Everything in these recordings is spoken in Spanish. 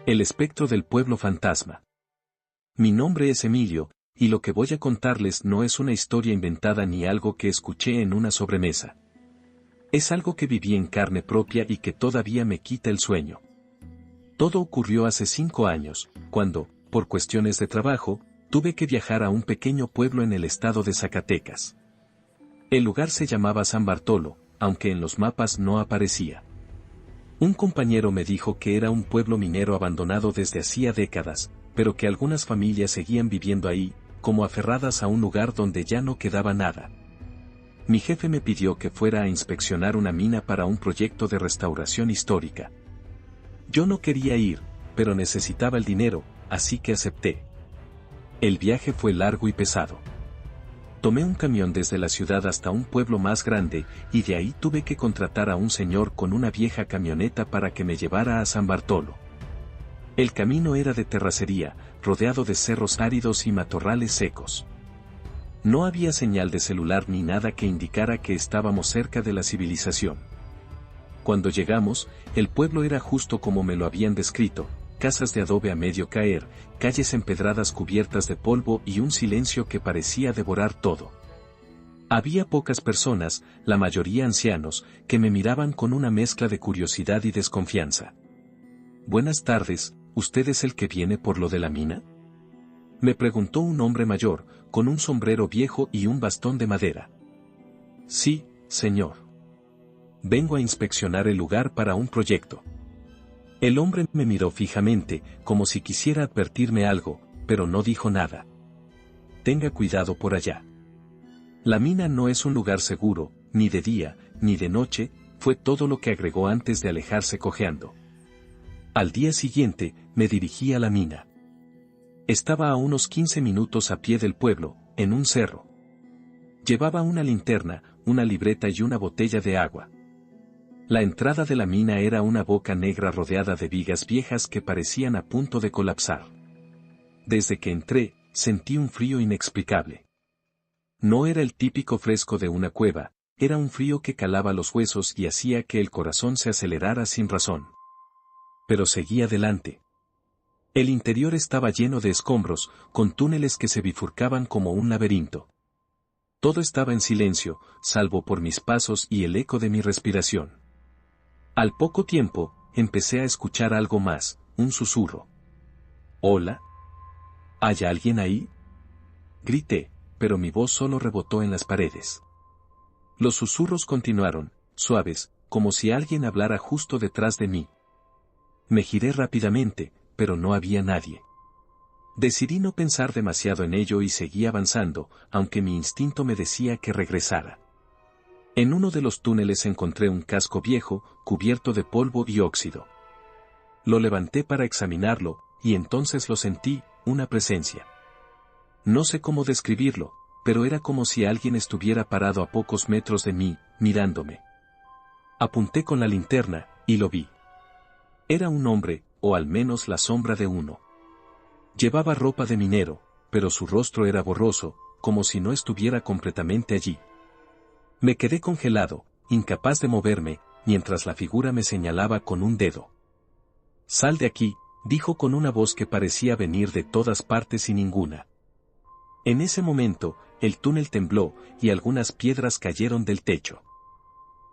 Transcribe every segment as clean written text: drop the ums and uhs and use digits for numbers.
El espectro del pueblo fantasma. Mi nombre es Emilio, y lo que voy a contarles no es una historia inventada ni algo que escuché en una sobremesa. Es algo que viví en carne propia y que todavía me quita el sueño. Todo ocurrió hace 5 años, cuando, por cuestiones de trabajo, tuve que viajar a un pequeño pueblo en el estado de Zacatecas. El lugar se llamaba San Bartolo, aunque en los mapas no aparecía. Un compañero me dijo que era un pueblo minero abandonado desde hacía décadas, pero que algunas familias seguían viviendo ahí, como aferradas a un lugar donde ya no quedaba nada. Mi jefe me pidió que fuera a inspeccionar una mina para un proyecto de restauración histórica. Yo no quería ir, pero necesitaba el dinero, así que acepté. El viaje fue largo y pesado. Tomé un camión desde la ciudad hasta un pueblo más grande, y de ahí tuve que contratar a un señor con una vieja camioneta para que me llevara a San Bartolo. El camino era de terracería, rodeado de cerros áridos y matorrales secos. No había señal de celular ni nada que indicara que estábamos cerca de la civilización. Cuando llegamos, el pueblo era justo como me lo habían descrito: casas de adobe a medio caer, calles empedradas cubiertas de polvo y un silencio que parecía devorar todo. Había pocas personas, la mayoría ancianos, que me miraban con una mezcla de curiosidad y desconfianza. «Buenas tardes, ¿usted es el que viene por lo de la mina?», me preguntó un hombre mayor, con un sombrero viejo y un bastón de madera. «Sí, señor. Vengo a inspeccionar el lugar para un proyecto». El hombre me miró fijamente, como si quisiera advertirme algo, pero no dijo nada. «Tenga cuidado por allá. La mina no es un lugar seguro, ni de día, ni de noche», fue todo lo que agregó antes de alejarse cojeando. Al día siguiente, me dirigí a la mina. Estaba a unos 15 minutos a pie del pueblo, en un cerro. Llevaba una linterna, una libreta y una botella de agua. La entrada de la mina era una boca negra rodeada de vigas viejas que parecían a punto de colapsar. Desde que entré, sentí un frío inexplicable. No era el típico fresco de una cueva, era un frío que calaba los huesos y hacía que el corazón se acelerara sin razón. Pero seguí adelante. El interior estaba lleno de escombros, con túneles que se bifurcaban como un laberinto. Todo estaba en silencio, salvo por mis pasos y el eco de mi respiración. Al poco tiempo, empecé a escuchar algo más, un susurro. «¿Hola? ¿Hay alguien ahí?», grité, pero mi voz solo rebotó en las paredes. Los susurros continuaron, suaves, como si alguien hablara justo detrás de mí. Me giré rápidamente, pero no había nadie. Decidí no pensar demasiado en ello y seguí avanzando, aunque mi instinto me decía que regresara. En uno de los túneles encontré un casco viejo, cubierto de polvo y óxido. Lo levanté para examinarlo, y entonces lo sentí, una presencia. No sé cómo describirlo, pero era como si alguien estuviera parado a pocos metros de mí, mirándome. Apunté con la linterna, y lo vi. Era un hombre, o al menos la sombra de uno. Llevaba ropa de minero, pero su rostro era borroso, como si no estuviera completamente allí. Me quedé congelado, incapaz de moverme, mientras la figura me señalaba con un dedo. «Sal de aquí», dijo con una voz que parecía venir de todas partes y ninguna. En ese momento, el túnel tembló, y algunas piedras cayeron del techo.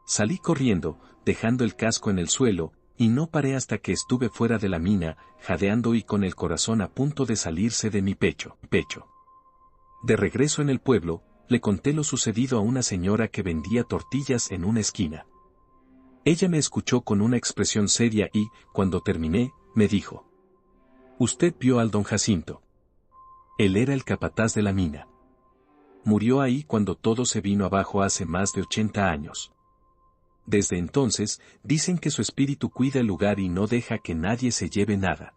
Salí corriendo, dejando el casco en el suelo, y no paré hasta que estuve fuera de la mina, jadeando y con el corazón a punto de salirse de mi pecho. De regreso en el pueblo, le conté lo sucedido a una señora que vendía tortillas en una esquina. Ella me escuchó con una expresión seria y, cuando terminé, me dijo: «¿Usted vio al don Jacinto? Él era el capataz de la mina. Murió ahí cuando todo se vino abajo hace más de 80 años. Desde entonces, dicen que su espíritu cuida el lugar y no deja que nadie se lleve nada».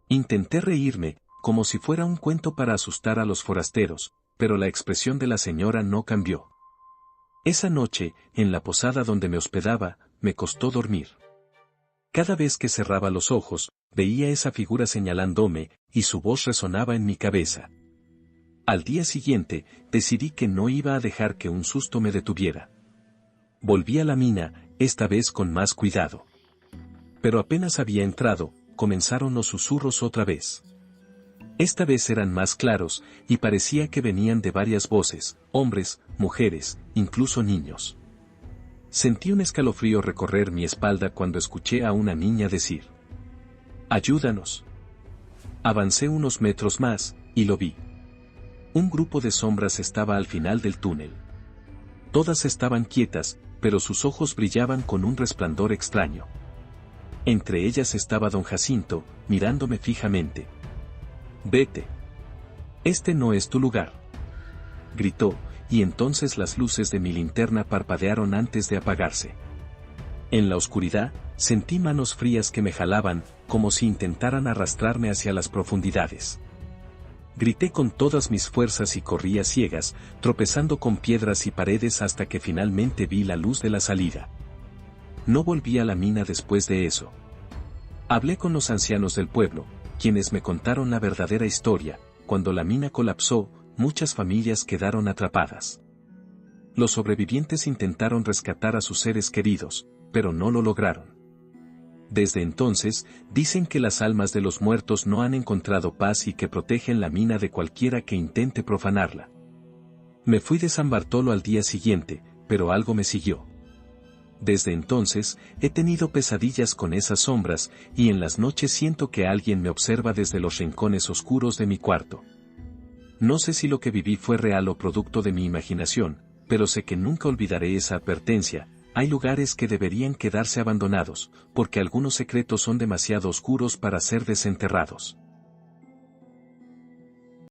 Intenté reírme, como si fuera un cuento para asustar a los forasteros, pero la expresión de la señora no cambió. Esa noche, en la posada donde me hospedaba, me costó dormir. Cada vez que cerraba los ojos, veía esa figura señalándome, y su voz resonaba en mi cabeza. Al día siguiente, decidí que no iba a dejar que un susto me detuviera. Volví a la mina, esta vez con más cuidado. Pero apenas había entrado, comenzaron los susurros otra vez. Esta vez eran más claros, y parecía que venían de varias voces, hombres, mujeres, incluso niños. Sentí un escalofrío recorrer mi espalda cuando escuché a una niña decir: «¡Ayúdanos!». Avancé unos metros más, y lo vi. Un grupo de sombras estaba al final del túnel. Todas estaban quietas, pero sus ojos brillaban con un resplandor extraño. Entre ellas estaba don Jacinto, mirándome fijamente. «Vete. Este no es tu lugar», gritó, y entonces las luces de mi linterna parpadearon antes de apagarse. En la oscuridad, sentí manos frías que me jalaban, como si intentaran arrastrarme hacia las profundidades. Grité con todas mis fuerzas y corrí a ciegas, tropezando con piedras y paredes hasta que finalmente vi la luz de la salida. No volví a la mina después de eso. Hablé con los ancianos del pueblo, quienes me contaron la verdadera historia. Cuando la mina colapsó, muchas familias quedaron atrapadas. Los sobrevivientes intentaron rescatar a sus seres queridos, pero no lo lograron. Desde entonces, dicen que las almas de los muertos no han encontrado paz y que protegen la mina de cualquiera que intente profanarla. Me fui de San Bartolo al día siguiente, pero algo me siguió. Desde entonces, he tenido pesadillas con esas sombras, y en las noches siento que alguien me observa desde los rincones oscuros de mi cuarto. No sé si lo que viví fue real o producto de mi imaginación, pero sé que nunca olvidaré esa advertencia. Hay lugares que deberían quedarse abandonados, porque algunos secretos son demasiado oscuros para ser desenterrados.